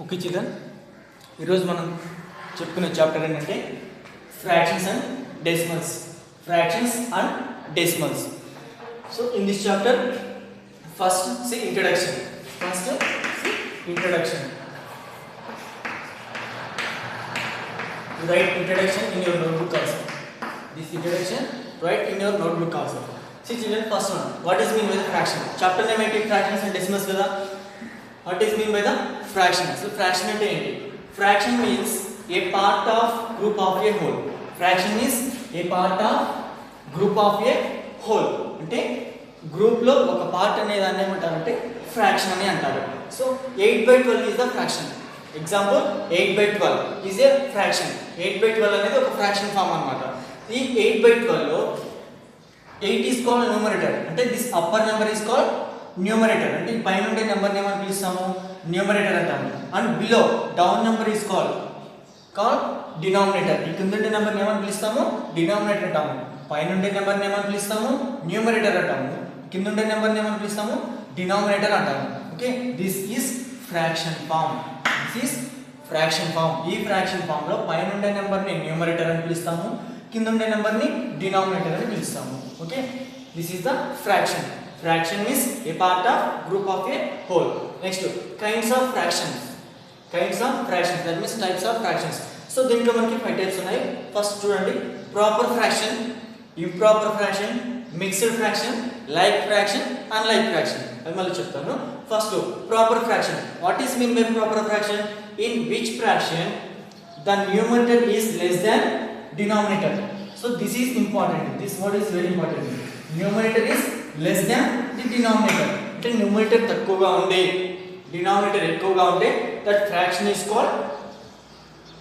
Okay children, ఈరోజు మనం చెప్పుకునే చాప్టర్ ఏంటంటే fractions and decimals. Fractions and decimals. So in this chapter first see introduction. First see introduction. You write introduction in your notebook also. This introduction write in your notebook also. See children, first one, what is mean by the fraction? Chapter name ఏంటి? Fractions and decimals కదా. What is mean by the fraction? So fraction అంటే ఏంటి? Fraction means a part of group of a whole. Fraction is a part of group of a whole. అంటే group లో ఒక part అనే దాన్ని ఏమంటారంటే fraction అని అంటారు. So 8/12 is the fraction. Example 8/12 is a fraction. 8/12 అనేది ఒక ఫ్రాక్షన్ ఫామ్ అన్నమాట. ఈ 8/12 లో 8 is called numerator. అంటే this upper number is called numerator. అంటే పైన ఉండే నెంబర్ ని ఏమని పిలుస్తాము? న్యూమరేటర్ అంటాము. And below down number is called denominator. ఈ కింద ఉండే నెంబర్ ని ఏమని పిలుస్తాము? డినామినేటర్ అంటాము. పైన ఉండే నెంబర్ ని ఏమని పిలుస్తాము? న్యూమరేటర్ అంటాము. కింద ఉండే నెంబర్ ని ఏమని పిలుస్తాము? డినామినేటర్ అంటాము. Okay, this is fraction form. This is fraction form. ఈ ఫ్రాక్షన్ ఫామ్ లో పైన ఉండే నెంబర్ ని న్యూమరేటర్ అని పిలుస్తాము, కింద ఉండే నెంబర్ ని డినామినేటర్ అని పిలుస్తాము. Okay, this is the fraction. Fraction means A part of group of A whole. Next kinds of fractions. Kinds of fractions, that means types of fractions. So దీంట్లో మనకి 5 టైప్స్ ఉన్నాయి. ఫస్ట్ చూడండి, proper fraction, improper fraction, mixed fraction, like fraction, unlike fraction. అది మళ్ళీ చెప్తాను. First proper fraction. What is mean by proper fraction? In which fraction the numerator is less than denominator. So this is important. This word is very important. Numerator is less than the denominator. అంటే numerator తక్కువగా ఉండే, denominator ఎక్కువగా ఉంటే that fraction is called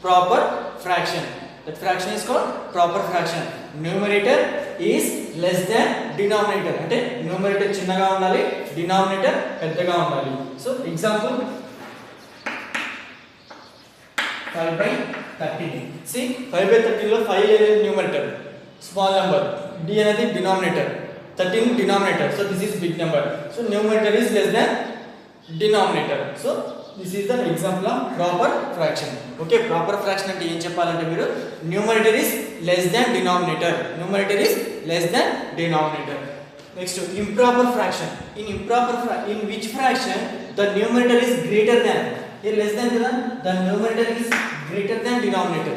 proper fraction. That fraction is called proper fraction. Numerator is less than denominator. అంటే numerator చిన్నగా ఉండాలి, denominator పెద్దగా ఉండాలి. So example 5/13. See 5/13 లో 5 అనేది numerator, small number, d అనేది denominator, 13 denominator. So this is big number. So numerator is less than denominator. So this is the example of proper fraction. Okay, proper fraction అంటే ఏం చెప్పాలంటే మీరు numerator is less than denominator. Numerator is less than denominator. Next, improper fraction. In which fraction the numerator is greater than, here less than కదా, the numerator is greater than denominator.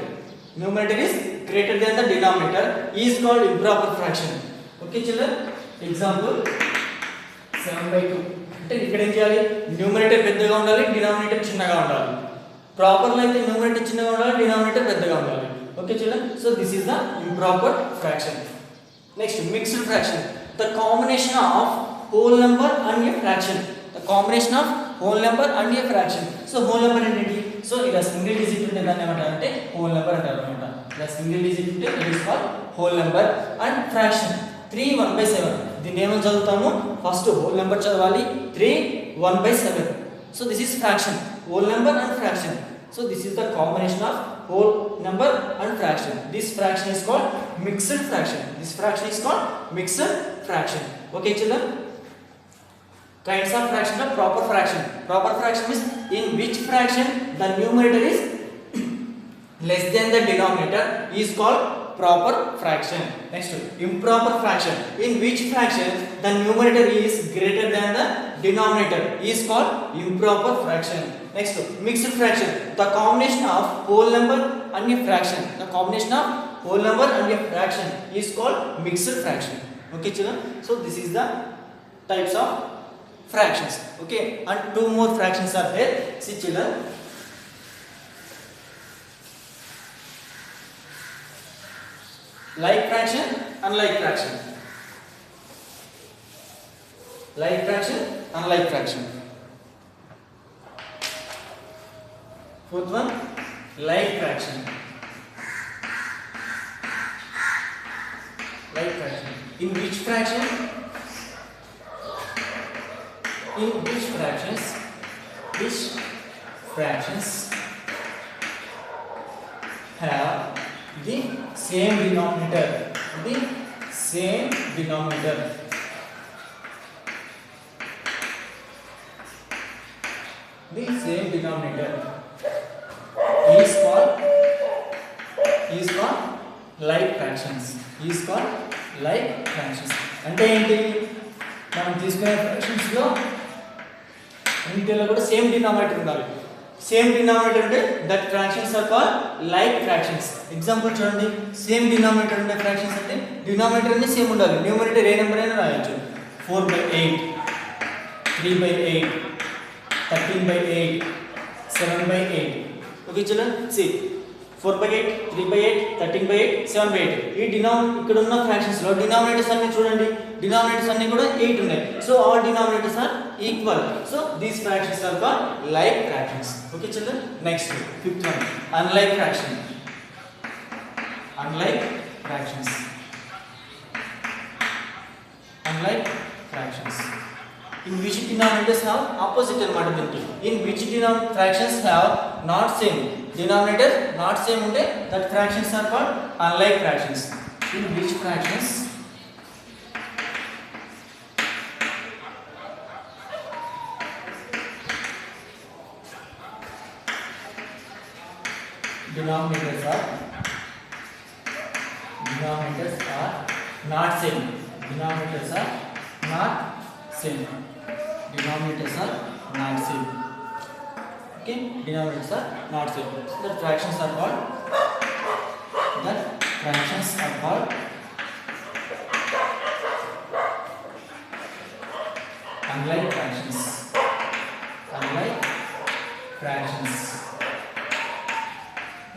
Numerator is greater than the denominator is called improper fraction. Okay children, example 7/2. అంటే ఇక్కడ ఏం చేయాలి? Numerator పెద్దగా ఉండాలి, denominator చిన్నగా ఉండాలి. ప్రాపర్లో అయితే న్యూమరేటర్ చిన్నగా ఉండాలి, డినామినేటర్ పెద్దగా ఉండాలి. Okay children, so this is the improper fraction. Next mixed fraction. The combination of whole number and A fraction. The combination of whole number and A fraction. So whole number ఏంటి? So ఇలా single digit ఉంటే దాన్ని ఏమంటారంటే whole number అంటారు అనమాట. ఇలా single digit ఉంటే it is called whole number. And fraction 3 1/7. దీన్ని ఏమని చదువుతాము? ఫస్ట్ హోల్ నెంబర్ చదవాలి. 3 1/7. So this is fraction, whole number and fraction. So this is the combination of whole number and fraction. This fraction is called mixed fraction. This fraction is called mixed fraction. Okay children, kinds of fraction of proper fraction. Proper fraction means in which fraction the numerator is less than the denominator is called proper fraction. Next, improper fraction. In which fraction the numerator is greater than the denominator is called improper fraction. Next, mixed fraction. The combination of whole number and a fraction. The combination of whole number and a fraction is called mixed fraction. Okay children, so this is the types of fractions. Okay, and 2 more fractions are there. See children, like fraction, unlike fraction. Like fraction, unlike fraction. Fourth one, like fraction. Like fraction. In which fraction? In which fractions? Which fractions have the same denominator? The same denominator. the same denominator. denominator is called like fractions. Is called like fractions. అంటే ఏంటి, మనం తీసుకునే fractions లో ఇంటిలో కూడా same denominator ఉండాలి. Same denominator అంటే that fractions are called like fractions. Example చూడండి, సేమ్ డినామినేటర్ ఉండే ఫ్రాక్షన్స్ అంటే డినామినేటర్ అన్ని సేమ్ ఉండాలి. న్యూమరేటర్ ఏ నెంబర్ అయినా రాయొచ్చు. 4/8, 3/8, 13/8, 7/8. Okay children, see 4/8, 3/8, 13/8, 7/8. ఈ ఇక్కడ ఉన్న ఫ్రాక్షన్స్ లో డినామినేటర్స్ అన్ని చూడండి, డినామినేటర్స్ అన్ని కూడా 8 ఉన్నాయి. So all denominators are equal. So these fractions are called like fractions. Okay children, next fifth one, unlike fraction. Unlike fractions. Unlike fractions, in which denominators have opposite anamata dinki. In which fractions have not same denominator, not same unte that fractions are called unlike fractions. In which fractions denominators are not same. Denominators are not same. Denominators are not same. Okay, denominators are not same. So the fractions are called unlike fractions. Unlike fractions.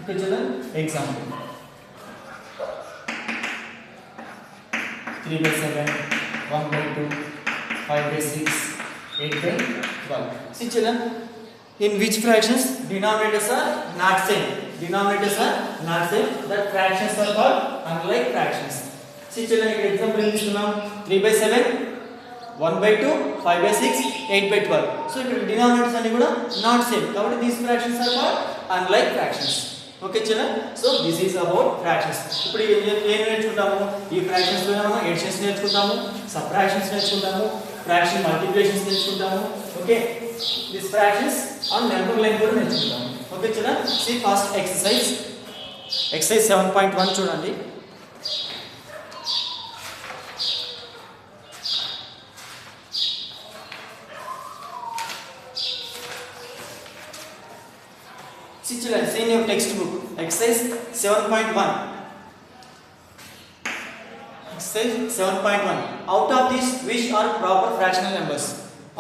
Okay children, example 3/7, 1/2, 5/6, 8/12. See children, in which fractions denominators are not same. Denominators are not same. That fractions are called unlike fractions. See children, here example is 3/7, 1/2, 5/6, 8/12. So here denominators are not same. కాబట్టి these fractions are called unlike fractions. Okay children, so this is about fractions. ఇప్పుడు ఏం నేర్చుకుంటాము, ఈ fractions లో మనం editions నేర్చుకుంటాము, subtractions నేర్చుకుంటాము, fraction multiplications నేర్చుకుంటాము. Okay, this fractions on number line కూడా నేర్చుకుంటాము. Okay children, see first exercise 7.1 చూడండి. See children, see in your textbook, exercise 7.1. Exercise 7.1. Out of this, which are proper fractional numbers?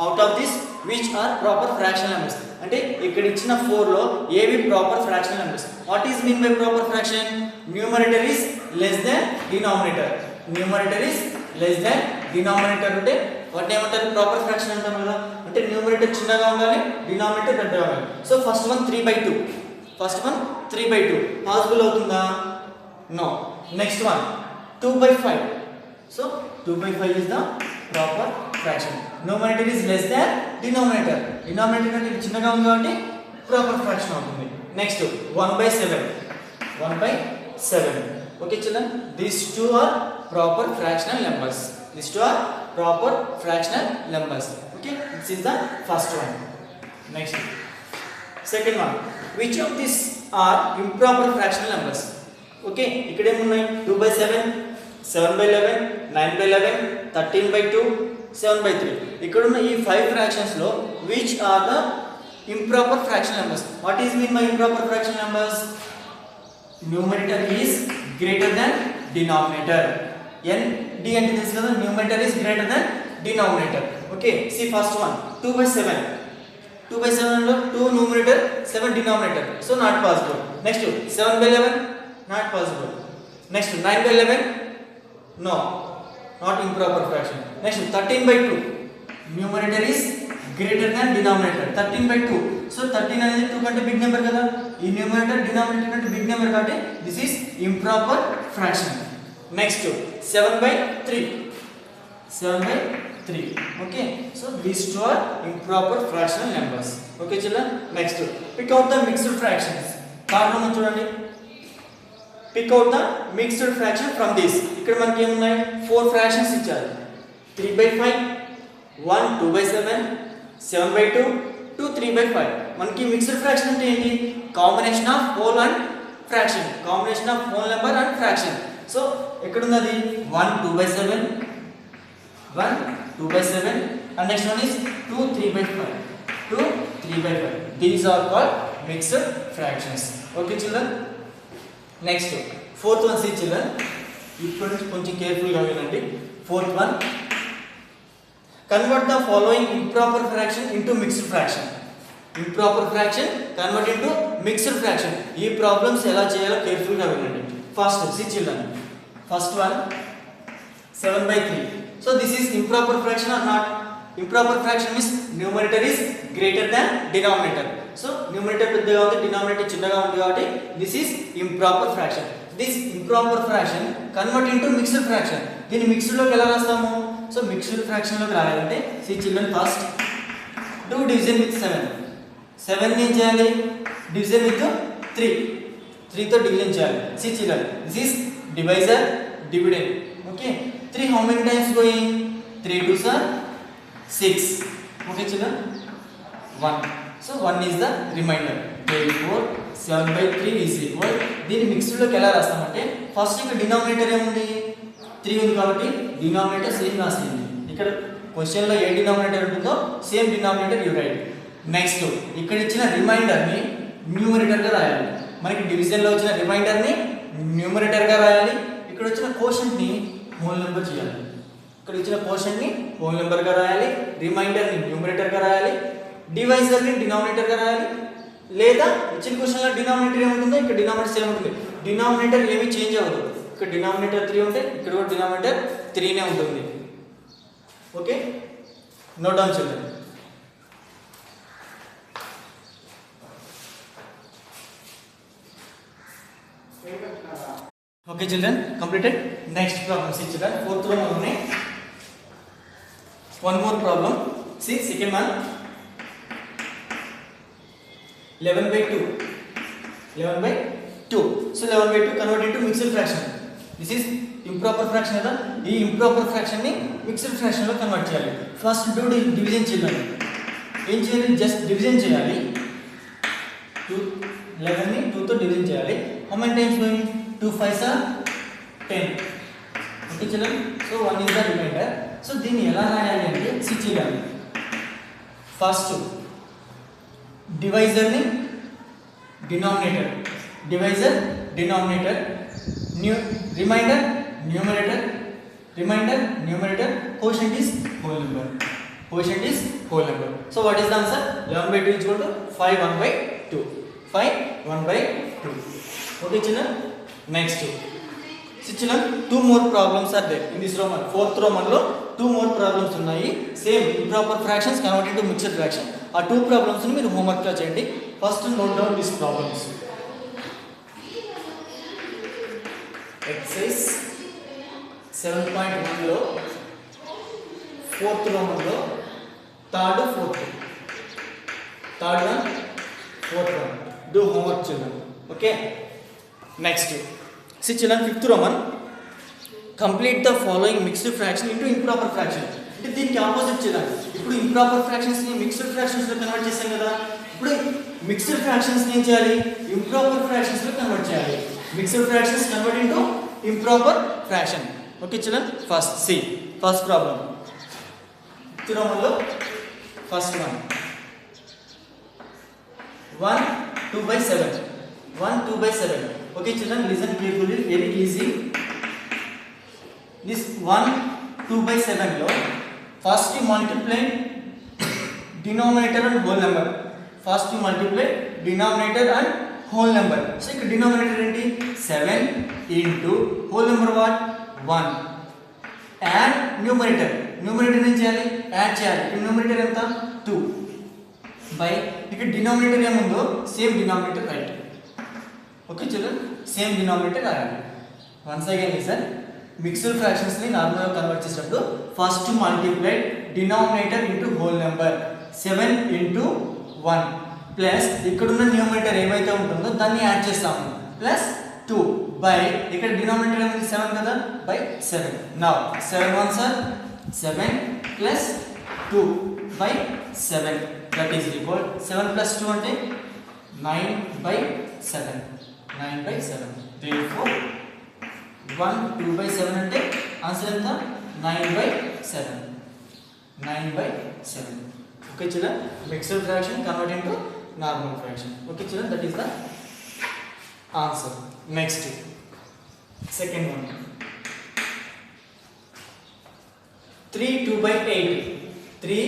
Out of this, which are proper fractional numbers? అంటే ఇక్కడ ఇచ్చిన 4 లో ఏవి proper fractional numbers? What is mean by proper fraction? Numerator is less than denominator. Numerator is less than denominator అంటే what ఏమంటారు? Proper fraction అంటాం కదా. అంటే న్యూమరేటర్ చిన్నగా ఉండాలి, డినామినేటర్ పెద్దగా ఉండాలి. So first one 3/2. First one 3/2 possible అవుతుందా? No. Next one 2/5. So 2/5 is the proper fraction. Numerator is less than denominator. Denominator అంటే చిన్నగా ఉంది కాబట్టి ప్రాపర్ ఫ్రాక్షన్ అవుతుంది. Next 1/7. 1/7. Okay children, these two are proper fractional numbers. These two are proper fractional numbers. Okay, this is the first one. Next, second one. Which of these are improper fractional numbers? Okay, ikkade em unnai 2/7, 7/11, 9/11, 13/2, 7/3. ikkada unna ee 5 fractions lo which are the improper fractional numbers? What is mean by improper fractional numbers? Numerator is greater than denominator. ND అంటే తెలుసు కదా, numerator is greater than denominator. Okay, see first one 2/7. 2/7 లో 2 numerator 7 denominator, so not possible. Next 7/11 not possible. Next 9/11 no, not improper fraction. Next 13/2 numerator is greater than denominator. 13/2, so 13 అనేది 2 కంటే big number కదా, ఈ numerator denominator కంటే big number కాబట్టి this is improper fraction. Next 7/3. 7/3. Okay, so these two are improper fractional numbers. Okay children, next pick out the mixed fractions. కారణం చూడండి, pick out the mixed fraction from this. ఇక్కడ మనకి ఏమున్నాయి? 4 fractions ఇచ్చారు. 3/5, 1 2/7, 7/2, 2 3/5. మనకి mixed fraction అంటే ఏంటి? Combination of whole and fraction, combination of whole number and fraction. So ఎక్కడ ఉంది అది? 1 2/7, 1 2/7, and next one is 2 3/5, 2 3/5. These are called mixed fractions. Okay children. Next fourth one, see children, ఇప్పుడు కొంచెం careful గా వినండి. Fourth one, convert the following improper fraction into mixed fraction. Improper fraction convert into mixed fraction. ఈ problems ఎలా చేయాలో careful గా వినండి. First see children, first one 7/3. So this is improper fraction or not? Improper fraction means numerator is greater than denominator. So numerator పెద్దగా ఉంది, denominator చిన్నగా ఉంది కాబట్టి this is improper fraction. This improper fraction convert into mixed fraction. దీన్ని mixed లోకి ఎలా రాస్తాము? So mixed fraction లోకి రాయాలంటే see children, first do division with 7. 7 ని ఏం చేయాలి? division with 3. 3 తో division చేయాలి. See children, this is divisor, dividend. Okay, 3 how many times going? 3 2s are 6. Okay children, 1. So 1 is the remainder. Therefore 7/3 is equal. దీన్ని mixed లోకి ఎలా రాస్తామంటే first ఇక్కడ denominator ఏముంది? 3 ఉంది కాబట్టి డినామినేటర్ సేమ్ రాసేయండి. ఇక్కడ క్వశ్చన్ లో ఏ డినామినేటర్ ఉంటుందో same denominator you right. Next ఇక్కడ ఇచ్చిన రిమైండర్ ని న్యూమరేటర్ గా రాయాలి. మనకి డివిజన్ లో వచ్చిన రిమైండర్ ని న్యూమరేటర్ గా రాయాలి. ఇక్కడ వచ్చిన కోషంట్ ని హోల్ నెంబర్ చేయాలి. ఇక్కడ ఇచ్చిన కోషంట్ ని హోల్ నెంబర్ గా రాయాలి, రిమైండర్ ని న్యూమరేటర్ గా రాయాలి, డివైజర్ ని డినామినేటర్ గా రాయాలి. లేదా ఇచ్చిన క్వశ్చన్ లో డినామినేటర్ ఏముంటుందో ఇక్కడ డినామినేటర్ సేమ్ ఉంటుంది. డినామినేటర్ ఏమీ చేంజ్ అవ్వదు. ఇక్కడ డినామినేటర్ 3 ఉంటే ఇక్కడ కూడా డినామినేటర్ 3 నే ఉంటుంది. ఓకే, నోట్ డౌన్ చేయండి. Okay children, completed. Next problem, see children, fourth one only. One more problem. See second one, 11/2. 11/2. So 11/2 convert into mixed fraction. This is improper fraction కదా. ఈ improper fraction ని mixed fraction లో convert చేయాలి. First do division children. ఏం చేయాలి? Just division చేయాలి. 11 ని 2 తో డివిజన్ చేయాలి. How many times going? 2 5s are 10. Okay children, so 1 is the remainder. So దీన్ని ఎలా రాయాలి అంటే see children, ఫస్ట్ డివైజర్ ని denominator, divisor denominator, remainder numerator, remainder numerator, quotient is whole number, quotient is whole number. So what is the answer? 11/2 is equal to 5 1/2, 5 1/2. Okay children. Next, see children, 2 more problems are there in this Roman. Fourth Roman లో 2 more problems ఉన్నాయి. Same improper fractions converted into mixed fraction. ఆ 2 problems ని మీరు homework గా చేయండి. First note down these problems. Exercise 7.1 లో fourth Roman లో third fourth, third one fourth one. Do homework children. Okay. Next, see children, fifth Roman, complete the following mixed fraction into improper fraction. అంటే దీనికి opposite చేయాలి. ఇప్పుడు improper fractions ని mixed fractions లో convert చేసాం కదా. ఇప్పుడు మిక్స్డ్ ఫ్రాక్షన్స్ ని ఏం చేయాలి? ఇంప్రాపర్ ఫ్రాక్షన్స్ లో కన్వర్ట్ చేయాలి. Mixed fractions convert into improper fraction. Okay children, first see first problem. Fifth Roman లో first one 1 2/7, 1 2/7. Okay children, listen carefully, very easy. This 1 2/7 lo first you multiply denominator and whole number. First you multiply denominator and whole number. So ikkada denominator enti 7 into whole number what 1 and numerator em cheyali add cheyali. Numerator enta 2 by ikkada denominator em undo same denominator right. Okay children, same denominator రాయాలి. Once again listen, mixed fractions ని normal గా convert చేసేటప్పుడు first multiply denominator into whole number 7 into 1 plus ఇక్కడ ఉన్న numerator ఏమైతే ఉంటుందో దాన్ని add చేస్తాము ప్లస్ 2 బై ఇక్కడ డినామినేటర్ ఏమైంది 7 కదా by 7. Now 7 1s are 7 plus 2 by 7. That is equal 7 plus 2 అంటే 9/7 9/7 therefore 1 2/7 అంటే ఆన్సర్ ఎంత 9/7 9/7 okay children mixed fraction convert into normal fraction okay children that is the answer next second one 3 2/8 3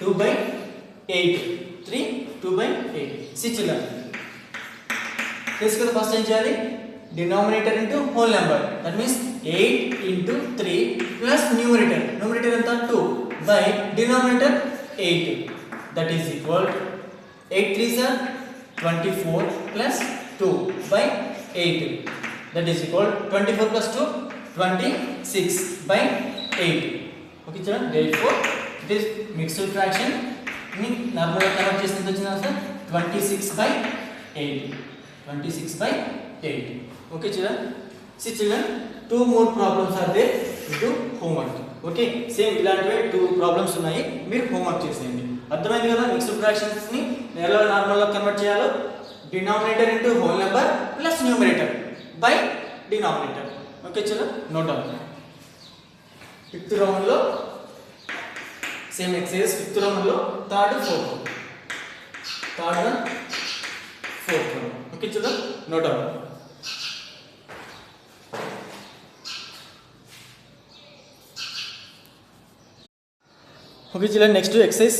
2/8 3 2/8 see children తీసుకొని first ఏం చేయాలి denominator into whole number that means 8 into 3 plus numerator ఎంత 2 by denominator 8 that is equal 8 3s are 24 plus 2 by 8 that is equal 24 plus 2 26 by 8 okay children therefore it is mixed fraction mean normal convert చేస్తే ఎంత వచ్చింది answer 26 by 8 26 by 8 okay children see children two more problems are there do homework okay same ఇలాంటివే 2 problems ఉన్నాయి మీరు homework చేసేయండి అర్థమైంది కదా mixed fractions ని ఎలా నార్మల్ గా కన్వర్ట్ చేయాలో denominator into whole number plus numerator by denominator okay చలో నోట్ డౌన్ ఫిఫ్త్ రౌండ్ లో సేమ్ ఎక్సర్సైజ్ ఫిఫ్త్ రౌండ్ లో third one fourth one okay చలో నోట్ డౌన్ ఓకే చలో నెక్స్ట్ ఎక్సర్సైజ్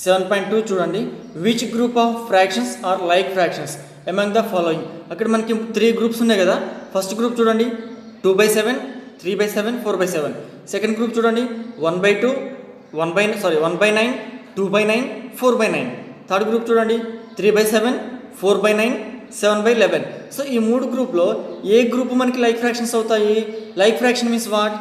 7.2 చూడండి which group of fractions are like fractions among the following అక్కడ మనకి 3 groups ఉన్నాయి కదా ఫస్ట్ గ్రూప్ చూడండి 2/7 3/7 4/7 సెకండ్ గ్రూప్ చూడండి 1/2 1/9 2/9 4/9 థర్డ్ గ్రూప్ చూడండి 3/7 4/9 7/11 సో ఈ 3 గ్రూప్లో ఏ గ్రూప్ మనకి లైక్ ఫ్రాక్షన్స్ అవుతాయి like fraction means what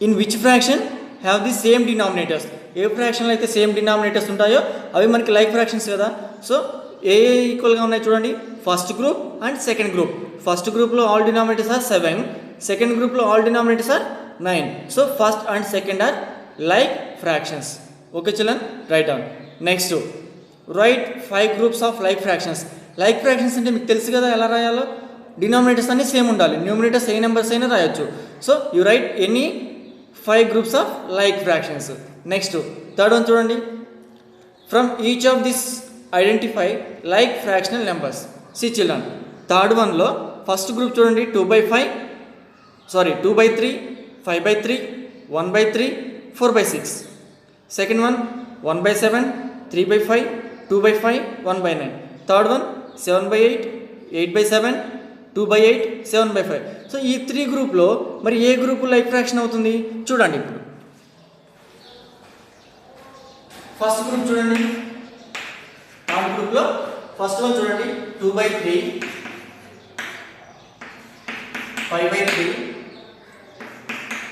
in which fraction have the same denominators ఏ ఫ్రాక్షన్లో అయితే సేమ్ డినామినేటర్స్ ఉంటాయో అవి మనకి లైక్ ఫ్రాక్షన్స్ కదా సో ఏ ఈక్వల్గా ఉన్నాయి చూడండి first group and second group first గ్రూప్లో ఆల్ డినామినేటర్స్ ఆర్ 7 సెకండ్ గ్రూప్లో all denominators are 9 so first and second are like fractions okay children write down next write 5 groups of like fractions like fractions అంటే మీకు తెలుసు కదా ఎలా రాయాలో denominators అన్నీ same ఉండాలి న్యూమరేటర్స్ ఏ నెంబర్స్ అయినా రాయొచ్చు so you write any 5 groups of like fractions next third one చూడండి from each of this identify like fractional numbers see children third వన్లో ఫస్ట్ గ్రూప్ చూడండి 2/3 5/3 1/3 4/6 second one 1/7 3/5 2/5 1/9 third one 7/8 8/7 2/8 7/5 so ఈ 3 గ్రూప్లో మరి ఏ group like fraction అవుతుంది చూడండి ఇప్పుడు first group చూడండి థర్డ్ గ్రూప్లో ఫస్ట్ వన్ చూడండి 2/3 5/3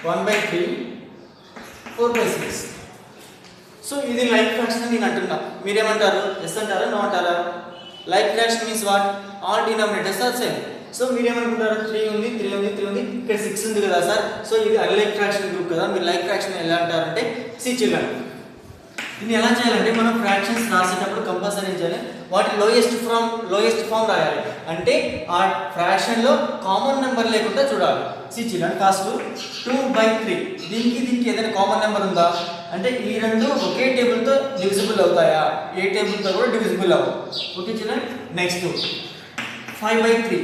1/3 4/6 సో ఇది లైక్ ఫ్రాక్షన్ అని నేను అంటున్నా మీరేమంటారు ఎస్ అంటారా నో అంటారా like fraction means what all denominators are same so మీరేమనుకుంటారు 3 ఉంది ఇక్కడ 6 ఉంది కదా సార్ సో ఇది అన్లైక్ ఫ్రాక్షన్ గ్రూప్ కదా మీరు లైక్ ఫ్రాక్షన్ ఎలా అంటారంటే సి చిల్డ్రన్ దీన్ని ఎలా చేయాలంటే మనం ఫ్రాక్షన్స్ రాసేటప్పుడు కంపల్సరీ ఏం చేయాలి వాటి లోయెస్ట్ ఫామ్ రాయాలి అంటే ఆ ఫ్రాక్షన్లో కామన్ నెంబర్ లేకుండా చూడాలి సి చిల్డ్రన్ ఫస్ట్ 2/3 దీనికి ఏదైనా కామన్ నెంబర్ ఉందా అంటే ఈ రెండు ఒకే టేబుల్తో డివిజిబుల్ అవుతాయా ఏ టేబుల్తో కూడా డివిజిబుల్ అవ్వవు ఓకే చిల్డ్రన్ నెక్స్ట్ 5/3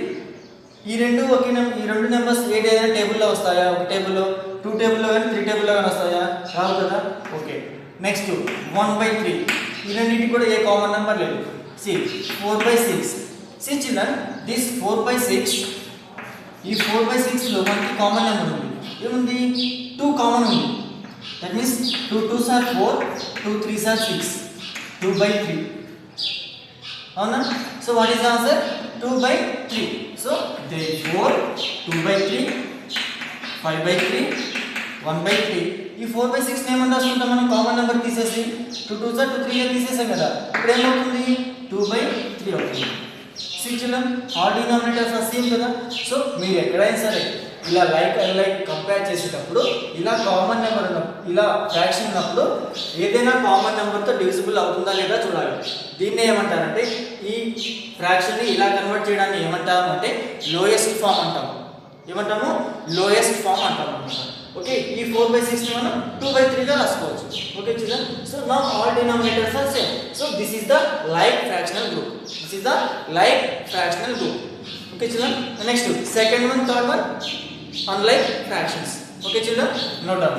ఈ రెండు నెంబర్స్ ఏదైనా టేబుల్లో వస్తాయా ఒక టేబుల్లో 2 టేబుల్లో కానీ 3 టేబుల్లో కానీ వస్తాయా రావు కదా ఓకే నెక్స్ట్ 1/3 ఈ రెండింటికి కూడా ఏ కామన్ నెంబర్ లేదు సి 4/6 సి చిల్డ్రన్ దిస్ 4/6 ఈ 4/6లో మనకి కామన్ నెంబర్ ఉంది ఏముంది 2 కామన్ ఉంది that means 2 2s are 4 2 3s are 6 2/3 అవునా so what is answer 2/3 so therefore 2/3 5/3 1/3 ఈ 4/6 ఏమని రాసుకుంటాం మనం కామన్ నెంబర్ తీసేసి 2 2s are 2 3 తీసేసాం కదా ఇప్పుడు ఏమవుతుంది 2/3 అవుతుంది see children all denominators are same కదా సో మీరు ఎక్కడైనా సరే ఇలా లైక్ అండ్ లైక్ కంపేర్ చేసేటప్పుడు ఇలా కామన్ నెంబర్ ఇలా ఫ్రాక్షన్ ఉన్నప్పుడు ఏదైనా కామన్ నెంబర్తో డివిజిబుల్ అవుతుందా లేదా చూడాలి. దీన్ని ఏమంటారంటే ఈ ఫ్రాక్షన్ని ఇలా కన్వర్ట్ చేయడాన్ని ఏమంటామంటే లోయెస్ట్ ఫామ్ అంటాము. ఏమంటాము? లోయెస్ట్ ఫామ్ అంటాము అన్నమాట. ఓకే, ఈ 4/6 ని మనం 2/3 గా రాసుకోవచ్చు. Okay children, so now all denominators are same. So this is the like fractional group. This is the like fractional group. Okay children, next second one, third one, unlike fractions. Okay children, note down.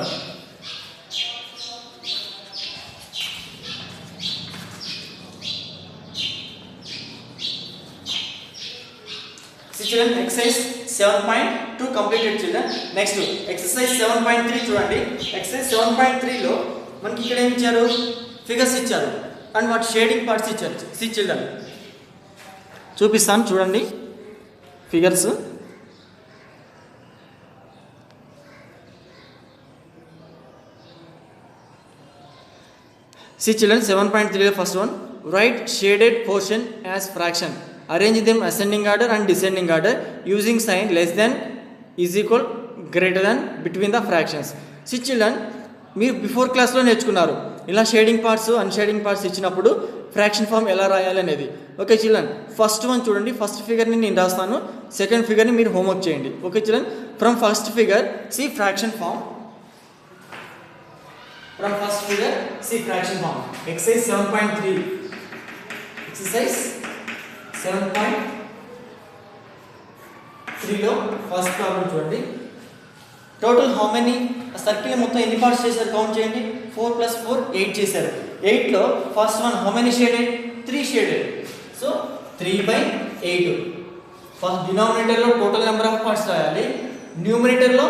See children, exercise 7.2 completed children. Next exercise 7.3 చూడండి. exercise 7.3 లో మనకి ఇక్కడ ఏం ఇచ్చారు? Figures ఇచ్చారు and వాటి shading parts ఇచ్చారు. See children, చూపిస్తాను చూడండి figures. See children, 7.3 first one, write shaded portion as fraction, arrange them ascending order and descending order using sign less than, is equal, greater than between the fractions. See children, మీరు before క్లాస్లో నేర్చుకున్నారు ఇలా shading parts unshading parts ఇచ్చినప్పుడు fraction form ఎలా రాయాలి అనేది. Okay children, first one చూడండి. First ఫిగర్ని నేను రాస్తాను, సెకండ్ ఫిగర్ని మీరు హోంవర్క్ చేయండి. Okay children, from first figure C fraction form. ఫ్రమ్ ఫస్ట్ ఫిగర్ సి ఫ్రాక్షన్ ఫామ్. ఎక్సర్సైజ్ 7.3. ఎక్సర్సైజ్ 7.3లో ఫస్ట్ ప్రాబ్లం చూడండి. టోటల్ హౌ మెనీ, సర్కిల్ మొత్తం ఎన్ని పార్ట్స్ చేశారు కౌంట్ చేయండి. 4 + 4 8 చేశారు. 8లో first one how many shaded? 3 shaded. So 3/8. First డినామినేటర్లో టోటల్ నెంబర్ ఆఫ్ పార్ట్స్ రాయాలి, న్యూమరేటర్లో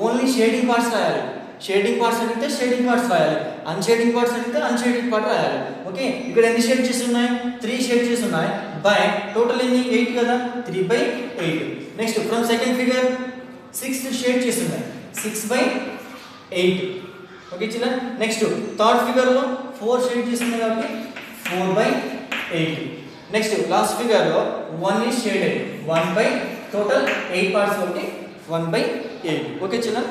ఓన్లీ షేడింగ్ పార్ట్స్ రాయాలి. షేడింగ్ పార్ట్స్ అడిగితే షేడింగ్ పార్ట్స్ రాయాలి, అన్షేడింగ్ పార్ట్స్ అడిగితే అన్షేడింగ్ పార్ట్ రాయాలి. ఓకే, ఇక్కడ ఎన్ని షేడ్ చేసి ఉన్నాయి? 3 షేడ్ చేసి ఉన్నాయి. బై టోటల్ ఎన్ని? 8 కదా, 3/8. Next from second figure 6 shade చేసి ఉన్నాయి, 6/8. ఓకే చిల్డ్రన్, నెక్స్ట్ థర్డ్ ఫిగర్లో 4 షేడ్ చేసింది కాబట్టి 4/8. నెక్స్ట్ లాస్ట్ ఫిగర్లో 1 ఈజ్ షేడెడ్, 1/, టోటల్ 8 పార్ట్స్ కాబట్టి 1/8. Okay children,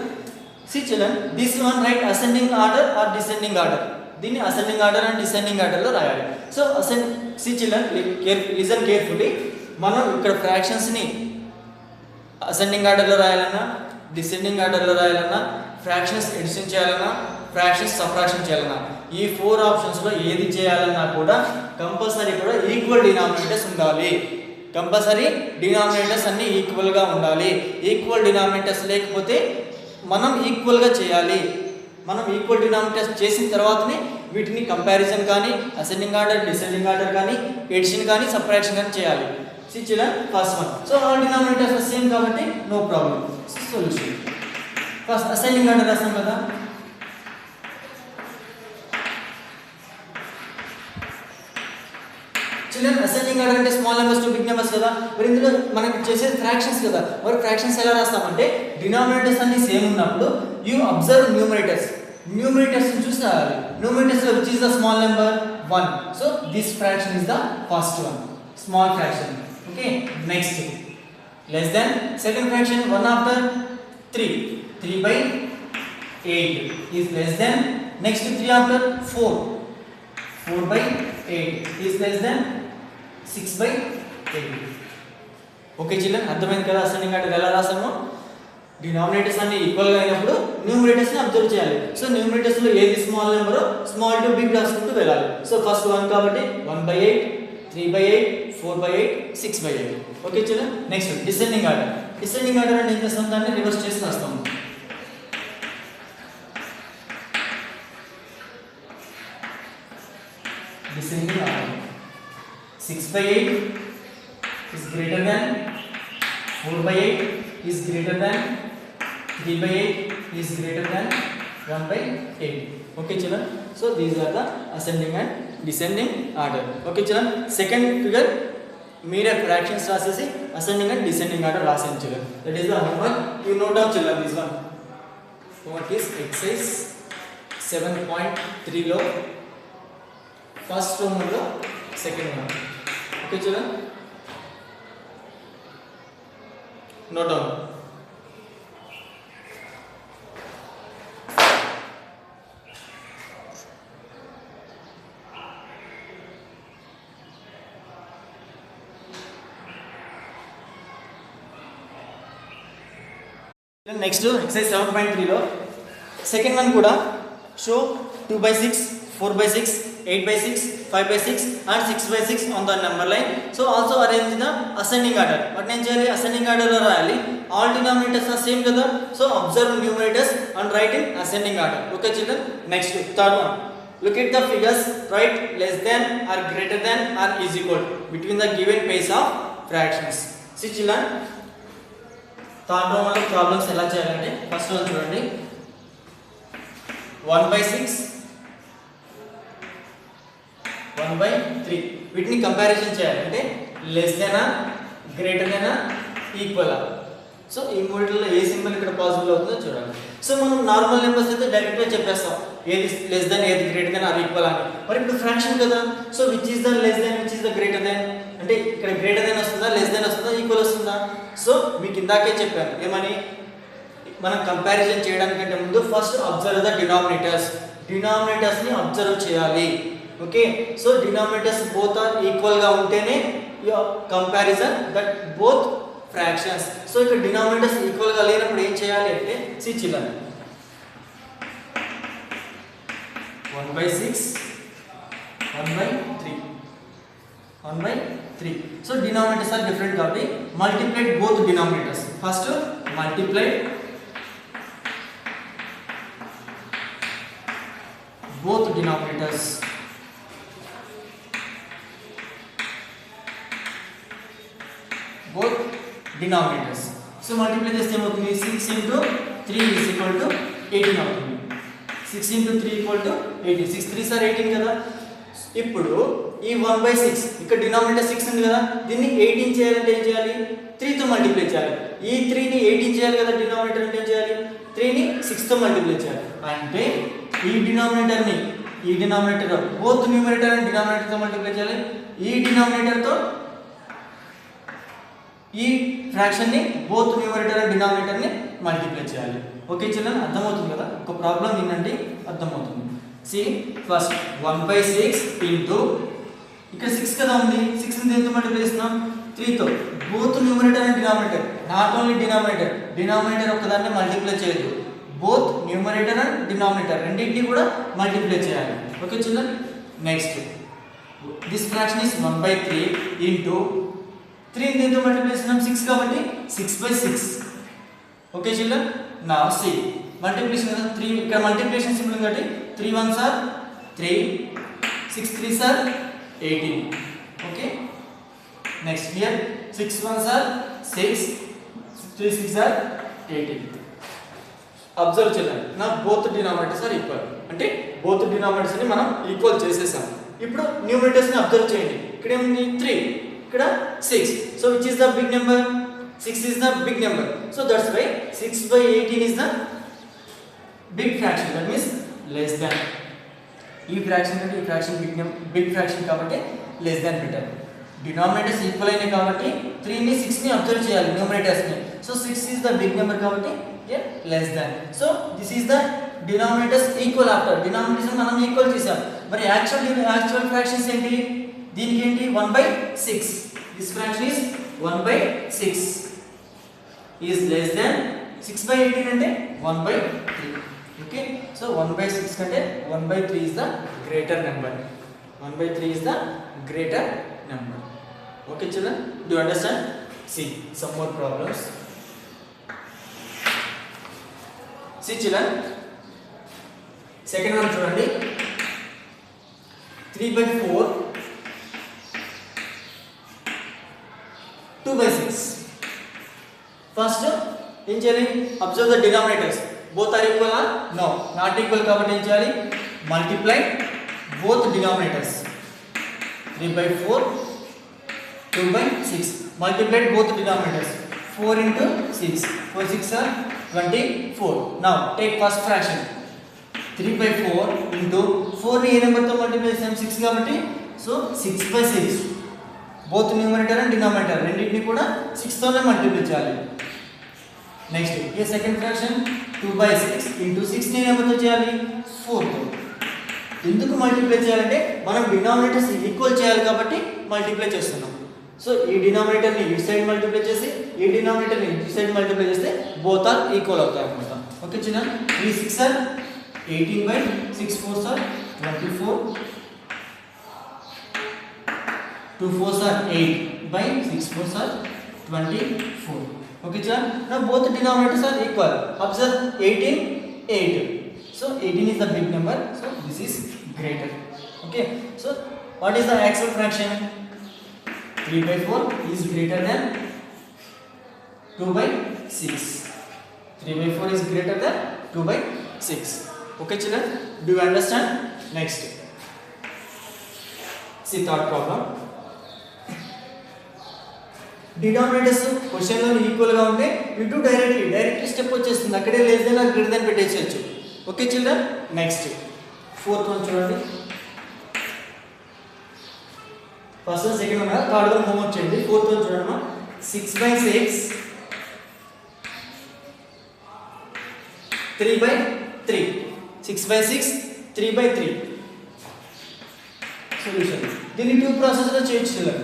see children this one right ascending order or descending order. దీన్ని అసెండింగ్ ఆర్డర్ అండ్ డిసెండింగ్ ఆర్డర్లో రాయాలి. So see children listen carefully. మనం ఇక్కడ ఫ్రాక్షన్స్ని అసెండింగ్ ఆర్డర్లో రాయాలన్నా, డిసెండింగ్ ఆర్డర్లో రాయాలన్నా, ఫ్రాక్షన్స్ ఎడిషన్ చేయాలన్నా, ఫ్రాక్షన్స్ సబ్ట్రాక్షన్ చేయాలన్నా, ఈ 4 ఆప్షన్స్లో ఏది చేయాలన్నా కూడా కంపల్సరీ కూడా ఈక్వల్ డినామినేటర్స్ ఉండాలి. కంపల్సరీ డినామినేటర్స్ అన్నీ ఈక్వల్గా ఉండాలి. ఈక్వల్ డినామినేటర్స్ లేకపోతే మనం ఈక్వల్గా చేయాలి. మనం ఈక్వల్ డినామినేటర్స్ చేసిన తర్వాతనే వీటిని కంపారిజన్ కానీ, అసెండింగ్ ఆర్డర్, డిసెండింగ్ ఆర్డర్ కానీ, ఎడిషన్ కానీ, సబ్ట్రాక్షన్ కానీ చేయాలి. See children, first one. So all denominators are same కాబట్టి no problem. Solution. First ascending order రాసాం కదా. Children, ascending order అంటే small numbers to big numbers కదా. మరి ఇందులో మనకి చేసేది ఫ్రాక్షన్స్ కదా. మరి ఫ్రాక్షన్స్ ఎలా రాస్తామంటే డినామినేటర్స్ అన్ని సేమ్ ఉన్నప్పుడు యు అబ్జర్వ్ న్యూమరేటర్స్. న్యూమరేటర్స్ చూసి రాయాలి. న్యూమరేటర్స్ లో which is the small number 1. So this fraction is the first one. Small fraction. Okay, next less than second fraction 1 after 3, 3/8 is less than. Next 3 after 4, 4/8 is less than 6/8. Okay children, అర్థమైంది కదా ascending order ఎలా రాసామో. Denominators అన్ని ఈక్వల్గా అయినప్పుడు న్యూమరేటర్స్ని observe చేయాలి. So న్యూమరేటర్స్లో ఏది small నెంబరో small to big రాసుకుంటూ వెళ్ళాలి. సో ఫస్ట్ 1 కాబట్టి 1/8, 3/8, 4/8, 6/8. Okay children, next descending order. Descending order అంటే ఏం చేస్తాం? దాన్ని రివర్స్ చేసి రాస్తాము. Descending order 6/8 is greater than, 4/8 is greater than, 3/8 is greater than 1/8. Okay children, so these are the ascending and descending order. Okay children, second figure mere fractions రాసేసి ascending and descending order రాసేయండి children. That is the homework. You note down children this one. Homework is exercise 7.3 లో first one లో second one. Okay children, note down. Next exercise 7.3 లో second one కూడా show 2/6, 4/6, 8/6, 5/6 and 6/6 on the number line. So also arrange the ascending order. What నేను చేయాలి, ascending order లో రాయాలి. All denominators are same కదా, so observe numerators and write in ascending order. Okay children, next third one, look at the figures, write less than or greater than or is equal between the given pairs of fractions. See children, third one problems ఎలా చేయాలంటే first one చూడండి, 1/6, 1/3 వీటిని comparison చేయాలంటే less than greater than equal. So ఈ మూడిట్లో ఏ symbol ఇక్కడ possible అవుతుందో చూడాలి. సో మనం నార్మల్ నెంబర్స్ అయితే డైరెక్ట్గా చెప్పేస్తాం ఏది లెస్ దెన్ ఏది గ్రేటర్ దెన్ ఆర్ ఈక్వల్ అని. మరి ఇప్పుడు ఫ్రాక్షన్ కదా, so which is the less than which is the greater than అంటే ఇక్కడ గ్రేటర్ దెన్ వస్తుందా లెస్ దెన్ వస్తుందా ఈక్వల్ వస్తుందా. సో మీకు ఇందాకే చెప్పాను ఏమని, మనం కంపారిజన్ చేయడానికంటే ముందు ఫస్ట్ అబ్జర్వ్ ద డినామినేటర్స్ని అబ్జర్వ్ చేయాలి. Okay, so denominators both are ఈక్వల్గా ఉంటేనే comparison that both fractions. So ఇక్కడ డినామినేటర్స్ ఈక్వల్గా లేనప్పుడు ఏం చేయాలి అంటే చిల్లని 1/6, 1/3, 1/3. So denominators are different కాబట్టి multiply both denominators. First multiply both denominators. Both denominators. So multiply చేస్తే ఏమవుతుంది, 6 into 3 is equal to 18 అవుతుంది. 6 into 3 equal to 18. 6 3s are 18 కదా. ఇప్పుడు ఈ 1/6 ఇక్కడ డినామినేటర్ 6 ఉంది కదా, దీన్ని 18 చేయాలంటే ఏం చేయాలి, 3 తో మల్టిప్లై చేయాలి. ఈ 3 ని 18 చేయాలి కదా, డినామినేటర్ అంటే ఏం చేయాలి, 3 ని 6 తో మల్టిప్లై చేయాలి. అంటే ఈ denominator both numerator and denominator తో మల్టిప్లై చేయాలి. ఈ డినామినేటర్ తో ఈ ఫ్రాక్షన్ ని బోత్ న్యూమరేటర్ అండ్ డినామినేటర్ ని మల్టిప్లై చేయాలి. ఓకే చిల్డ్రన్, అర్థమవుతుంది కదా, ఒక ప్రాబ్లం వినండి అర్థమవుతుంది. సి ఫస్ట్ 1/6 ఇంటూ ఇక్కడ 6 కదా ఉంది, 6 ని దేంతో మల్టిప్లై చేస్తున్నాం, 3 తో. Both numerator and denominator, not only denominator ఒకదాన్ని మల్టిప్లై చేయదు, బోత్ న్యూమరేటర్ అండ్ డినామినేటర్ రెండింటిని కూడా మల్టిప్లై చేయాలి. Okay children, next this fraction is 1/3 into 3 ని దేంతో మల్టిప్లై చేస్తున్నాం, 6 కాబట్టి 6/6. ఓకే చిల్డ్రన్, నా సి మల్టిప్లికేషన్ కదా, 3 ఇక్కడ మల్టిప్లికేషన్ సింబల్ కాబట్టి 3 1s are 3, 6 3s are 18. Okay, next here 6 1s are 6, 3 6 are 18. Observe చేయండి, నా బోత్ డినామినేటర్స్ ఆర్ ఈక్వల్ అంటే బోత్ డినామినేటర్స్ ని మనం ఈక్వల్ చేసేసాం. ఇప్పుడు న్యూమరేటర్స్ ని అబ్జర్వ్ చేయండి, ఇక్కడ ఏముంది 3, ఇక్కడ 6. So which is the big number, 6 is the big number. So that's why 6/18 is the big fraction, that means less than. ఈ ఫ్రాక్షన్ అంటే ఈ ఫ్రాక్షన్ బిగ్ ఫ్రాక్షన్ కాబట్టి less than better. Denominators equal అయినాయి కాబట్టి 3 ని 6 ని అబ్జర్వ్ చేయాలి numerators ని. So 6 is the big number కాబట్టి less than. So this is the denominators equal after denominators మనం ఈక్వల్ చేసాం. మరి యాక్చువల్ ఫ్రాక్షన్స్ ఏంటి, దీనికి ఏంటి 1/6. This fraction is 1/6 is less than 6/18 అంటే 1/3. ఓకే, సో 1/6 కంటే 1/3 is the greater number. 1/3 is the greater number. Okay children, do you understand? See some more problems. See children, second one చూడండి, 3/4 2/6. First ఏం చేయాలి, observe the denominators, both are equal ఆ, no not equal కాబట్టి ఏం చేయాలి, multiply both denominators. 3/4 2/6 multiplied both denominators. 4 into 6, 4 6 are 24. Now take first fraction 3/4 into 4 ని ఏ number తో multiply చేసాం, 6 కాబట్టి. So 6/6 both numerator and denominator రెండింటిని కూడా 6 తోనే మల్టిప్లై చేయాలి. నెక్స్ట్ ఈ సెకండ్ ఫ్రాక్షన్ 2/6 into 6 ని ఏమంతో చేయాలి, 4 తో. ఎందుకు మల్టిప్లై చేయాలంటే మనం డినామినేటర్స్ ఈక్వల్ చేయాలి కాబట్టి మల్టిప్లై చేస్తున్నాం. సో ఈ డినామినేటర్ ని ఇటు సైడ్ మల్టిప్లై చేసి ఈ డినామినేటర్ ని ఇటు సైడ్ మల్టిప్లై చేస్తే బోత్ ఆర్ ఈక్వల్ అవుతాయి అన్నమాట. Okay children, 3 6 are 18 by 6 4s are 24, 2 4s are 8 by 6 4s are 24. Okay children, now both denominators are equal. Observe 18 8, so 18 is the big number, so this is greater. Okay, so what is the actual fraction? 3 by 4 is greater than 2 by 6. 3 by 4 is greater than 2 by 6. Okay children, do you understand? Next, see third problem. Denominators question లో equal గా ఉంటే you do directly step వచ్చేస్తుంది, అక్కడే less than or greater than పెట్టేసేయచ్చు. Okay children, next fourth one చూడండి. First one second one third one homework చేయండి. Fourth one చూడండి. 6 by 6 3 by 3, 6 by 6 3 by 3 solution. దీన్ని టూ ప్రాసెస్ లో చేయొచ్చు.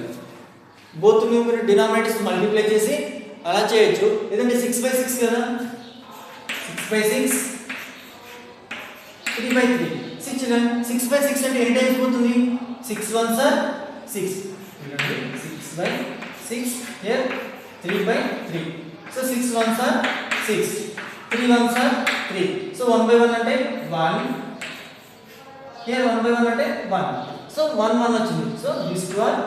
బోత్ న్యూమరేటర్ డినామినేటర్స్ మల్టిప్లై చేసి అలా చేయొచ్చు, లేదంటే 6 by 6 కదా, 6 by 6 3 by 3. 6 by 6 అంటే ఎన్ని టైమ్స్ పోతుంది? 6 1s are 6, 6 by 6 here 3 by 3, so 6 1s are 6, 3 1s are 3, so 1 by 1 అంటే 1, here 1 by 1 అంటే 1, so 1 1 వచ్చింది. So these two are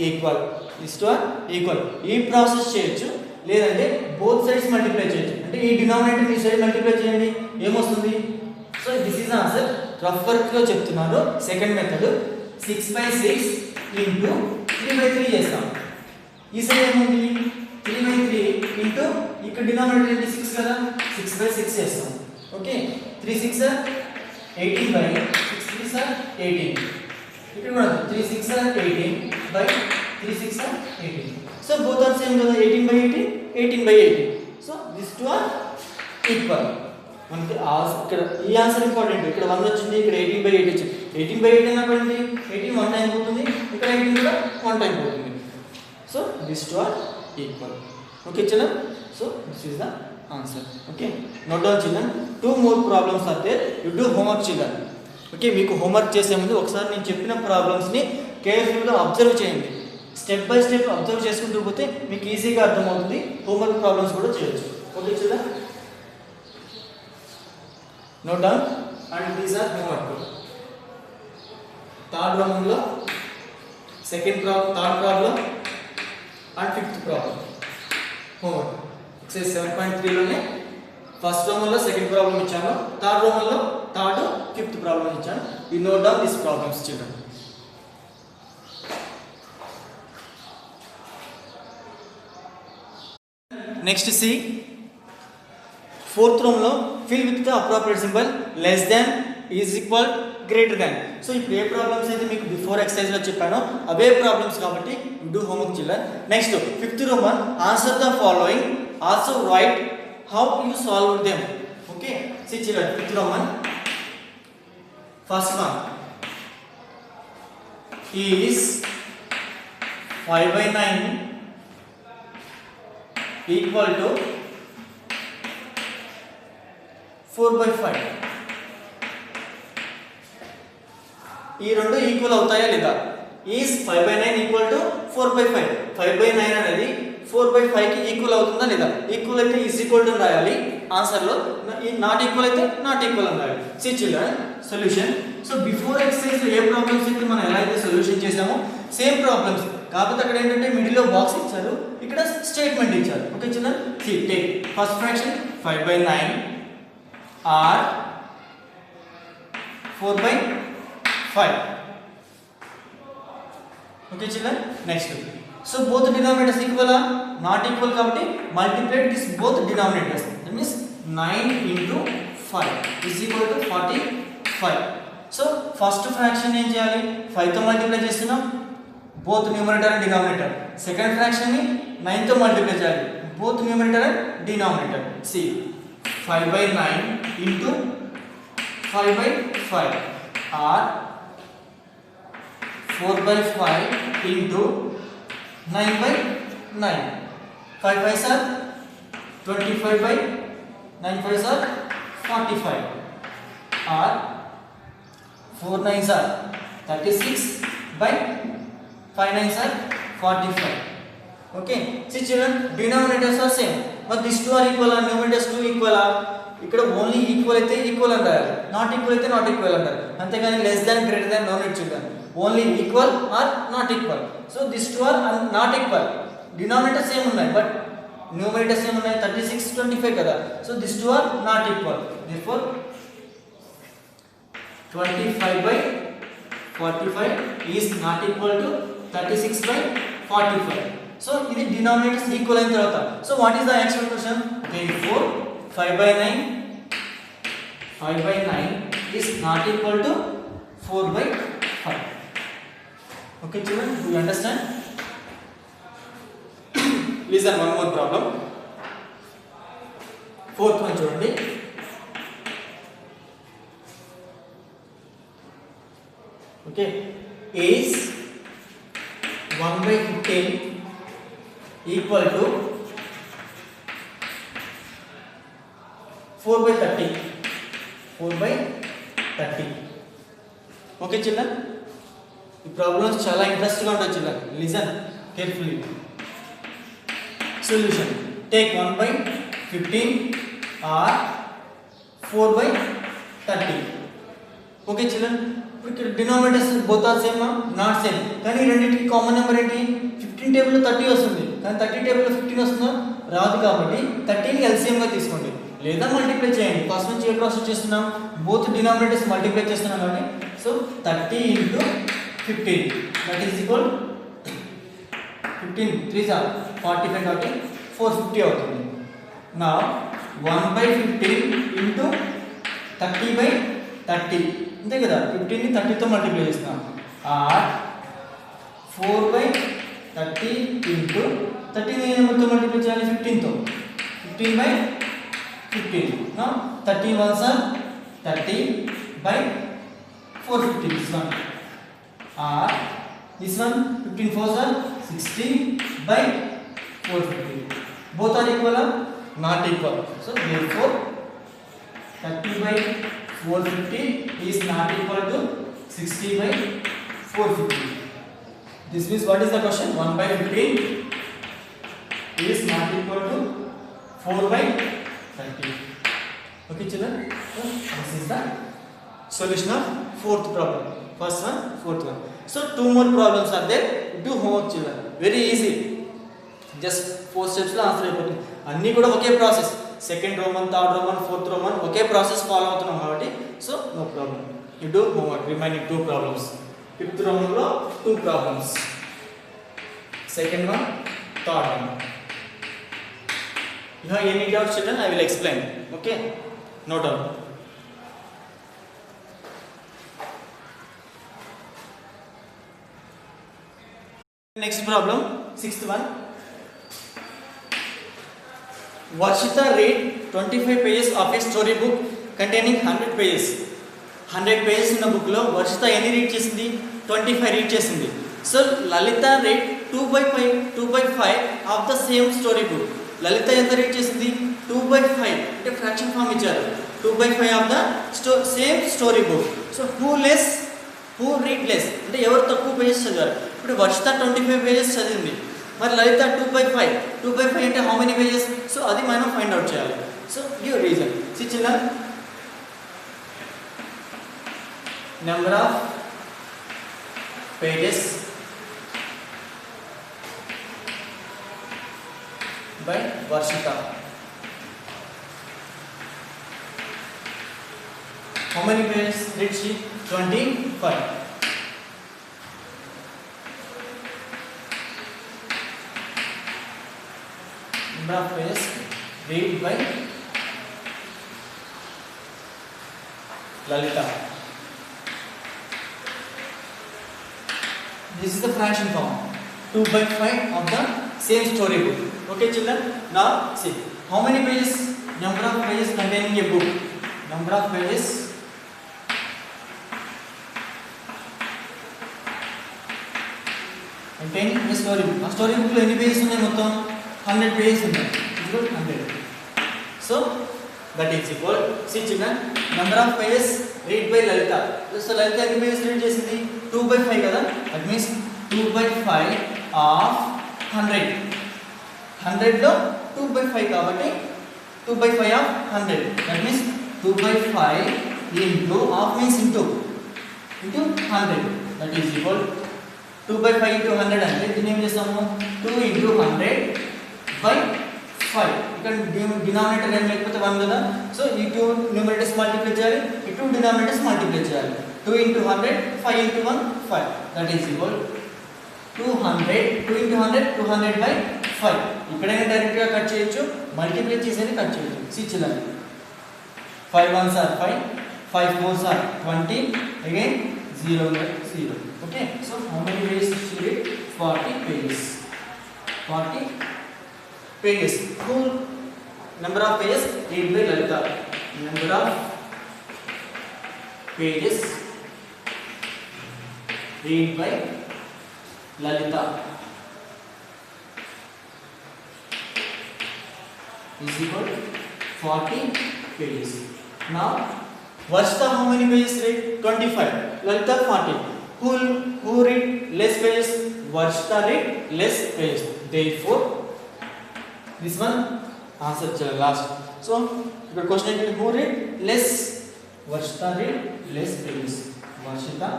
equal, these two are equal. ఈ ప్రాసెస్ చేయొచ్చు, లేదంటే బోత్ సైడ్స్ మల్టిప్లై చేయొచ్చు. అంటే ఈ డినామినేటర్ ఈ సైడ్ మల్టిప్లై చేయండి, ఏమొస్తుంది? So this is answer. Rough work లో చెప్తున్నాను. Second method 6 by 6 into 3 by 3 చేస్తాం. ఈ సైడ్ ఏముంది? 3 by 3 ఇంటూ ఇక్కడ డినామినేటర్ ఏంటి? 6 కదా, 6 by 6 చేస్తాం. Okay, 3 6 are 18 by 6 3 are 18. ఇక్కడ కూడా 3 6 are 18 by 3 6 are 18. So both are same కదా, 18 by 18 18 by 18. So this two are equal. మనకి ఇక్కడ ఈ ఆన్సర్ ఇంపార్టెంట్. ఇక్కడ 1 వచ్చింది, ఇక్కడ 18 by 8 వచ్చింది. 18 by 8 అన్నప్పుడు 18 1 టైం పోతుంది, ఇక్కడ 18 కూడా 1 టైం పోతుంది. So this two are equal. Okay children, so this is the answer. Okay, note down children. 2 more problems are there, you do homework children. Okay, మీకు హోంవర్క్ చేసే ముందు ఒకసారి నేను చెప్పిన ప్రాబ్లమ్స్ని కేర్ఫుల్గా అబ్జర్వ్ చేయండి. స్టెప్ బై స్టెప్ అబ్జర్వ్ చేసుకుంటూ పోతే మీకు ఈజీగా అర్థమవుతుంది. హోంవర్క్ ప్రాబ్లమ్స్ కూడా చేయొచ్చు. Okay children, note down and these are homework. Third ప్రాబ్లంలో third problem and fifth problem homework. Exercise 7.3లోనే ఫస్ట్ ప్రాబ్లంలో సెకండ్ ప్రాబ్లం ఇచ్చాను, థర్డ్ ప్రాబ్లంలో థర్డ్ ఫిఫ్త్ ప్రాబ్లం ఇచ్చాను. You note down this problems children. Next see fourth రోమ్లో fill with the appropriate symbol less than, is equal, greater than. So ఇప్పుడు ఏ problems అయితే మీకు బిఫోర్ ఎక్సర్సైజ్లో చెప్పానో అవే ప్రాబ్లమ్స్ కాబట్టి you do homework children. Next fifth roman one, answer the following, also write how you solve them. Okay, see children, fifth roman one, first one is 5 by 9 equal to 4 by 5. ఈ రెండు equal అవుతాయా లేదా? Is 5 by 9 equal to 4 by 5. 5 by 9 అనేది 4 by 5 కి equal అవుతుందా లేదా? Equal అయితే is equal to రాయాలి ఆన్సర్లో, నాట్ ఈక్వల్ అయితే నాట్ ఈక్వల్ అని రాయాలి. See children, solution. So before ఎక్సర్సైజ్లో ఏ ప్రాబ్లమ్స్ అయితే మనం ఎలా అయితే సొల్యూషన్ చేసామో సేమ్ ప్రాబ్లమ్స్, కాకపోతే అక్కడ ఏంటంటే మిడిల్లో బాక్స్ ఇచ్చారు, ఇక్కడ స్టేట్మెంట్ ఇచ్చారు. Okay children, see take first fraction 5 by 9 or 4 by 5. Okay children, next. So both denominators equal or not equal kabatti multiply this both denominators. That means 9 into 5 is equal to 45. So first fraction em cheyali 5 tho multiply chestunnam both numerator and denominator. Second fraction ni 9 tho multiply cheyali both numerator and denominator. See 5 by 9 into 5 by 5 or 4 by 5 into 9 by 9. 5 5s are 25 by 9 5s are 45. Or 4 9s are 36 by 5 9s are 45. Okay. See children, denominators are same, but these two are equal and numerators two equal are. ఇక్కడ only equal అయితే equal అంటారు, not equal అయితే not equal అంటారు, అంతేగాని less than greater than no need children. Only equal or not equal. So this two are not equal. Denominators same ఉన్నాయి but numerators same ఉన్నాయి, 36 25 కదా. So this two are not equal. therefore 25 by 45 is not equal to 36 by 45. So ఇది denominators equal అయిన తర్వాత, so what is the actual question? therefore 5 by 9 is not equal to 4 by 5. Okay children, do you understand? Listen one more problem. Fourth one చూడండి. Okay, is 1 by 15 equal to 4 by 30. 4 by 30. Okay children, ఈ problems చాలా interesting గా ఉంటాయి children. Listen carefully. Solution: take 1 by 15 or 4 by 30. Okay children, ఇక్కడ denominators both are same not same, కానీ రెండింటికి common number ఏంటి? 15 టేబుల్లో 30 వస్తుంది, కానీ 30 టేబుల్లో 15 వస్తుందా? రాదు. కాబట్టి 30ని ఎల్సిఎం గా తీసుకోండి లేదా మల్టిప్లై చేయండి. ఫస్ట్ నుంచి ఏ ప్రాసెస్ చేస్తున్నాం? బోత్ డినామినేటర్స్ మల్టిప్లై చేస్తున్నాం కాబట్టి, so 30 into 15 that is equal 15 3s are 45 కాబట్టి 450 అవుతుంది. నా 1 by 15 into 30 by 30 అంతే కదా, 15ని 30తో మల్టిప్లై చేస్తున్నాం. ఆర్ 4 by 30 into 30ని ఏ నెంబర్తో మల్టిప్లై చేయాలి? 15తో. 15 by 15. Now 30 ones are 30 by 450. This one. Or this one 15 fours are 60 by 450. Both are equal or not equal? So therefore 30 by 450 is not equal to 60 by 450. This means what is the question? 1 by 15 is not equal to 4 by 30. Okay children, so this is the solution of fourth problem. First one, fourth one. So two more problems are there. Do homework children, very easy, just 4 steps లో answer అయిపోతుంది. అన్నీ కూడా ఒకే process, second Roman, third Roman, fourth Roman ఒకే process follow అవుతున్నాం కాబట్టి so no problem. You do homework. Remaining 2 problems. Fifth Roman లో 2 problems, second one, third one. You have any doubts children? I will explain. Okay, no doubt. Next problem, sixth one. Varshita read 25 pages of a story book containing 100 pages. 100 pages in a book lo Varshita any read chesindi? 25 read chesindi. So Lalita read 2 by 5 of the same story book. లలిత ఎంత read చేసింది? 2/5 అంటే fraction form ఇచ్చారు. 2/5 of the same story book. So who read less అంటే ఎవరు తక్కువ pages చదివారు? ఇప్పుడు Varshita 25 pages చదివింది, మరి లలిత 2/5 అంటే హౌ మెనీ పేజెస్? సో అది మనం ఫైండ్ అవుట్ చేయాలి. So give reason. See children, number of pages by Varshita. How many pages did she? 25. Number of pages read by Lalita. This is the fraction form. 2/5 of the same story book. Okay children, now see how many pages, number of pages containing a book. Number of pages 10 story book. ఆ story బుక్లో ఎన్ని pages ఉన్నాయి? మొత్తం 100 pages ఉన్నాయి. 100. So that is equal, see children, number of pages read by Lalitha. So Lalitha ఎన్ని pages read చేసింది? 2/5 కదా. That means 2/5 of 100. 100లో 2/5 కాబట్టి 2/5 of 100. That means 2/5 into half means into 100. That is equal 2/5 into 100 అంటే దీన్ని ఏం చేస్తాము? 2 into 100 by 5. ఇక్కడ డినామినేటర్ ఏం లేకపోతే 1 కదా. సో ఈ 2 న్యూమరేటర్స్ మల్టిప్లై చేయాలి, ఈ 2 డినామినేటర్స్ మల్టిప్లై చేయాలి. 2 into 100, 5 into 1, 5. That is equal 200. 2 into 100, 200 by 5. ఇక్కడైనా డైరెక్ట్గా కట్ చేయొచ్చు, మల్టిప్లై చేసేది కట్ చేయొచ్చు. See children, 5 ones are 5, 5 fours are 20, again 0 0. Okay, so how many pages should we read? 40 pages. 40 pages. Whole number of pages read by Lalita. Number of pages read by Lalita is equal to 40 pages. Now Varshita how many pages read? 25. Lalita 40. Who read less pages? Varshita read less pages. Therefore this one answer last. So the question is who read less? Varshita read less pages. Varshita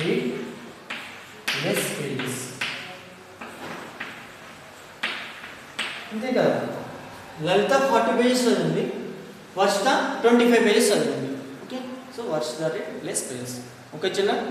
read less pages. అంతే కదా. లలిత 40 pages చదివింది, Varshita 25 pages చదివింది. Okay, so Varshita read less pages. Okay children.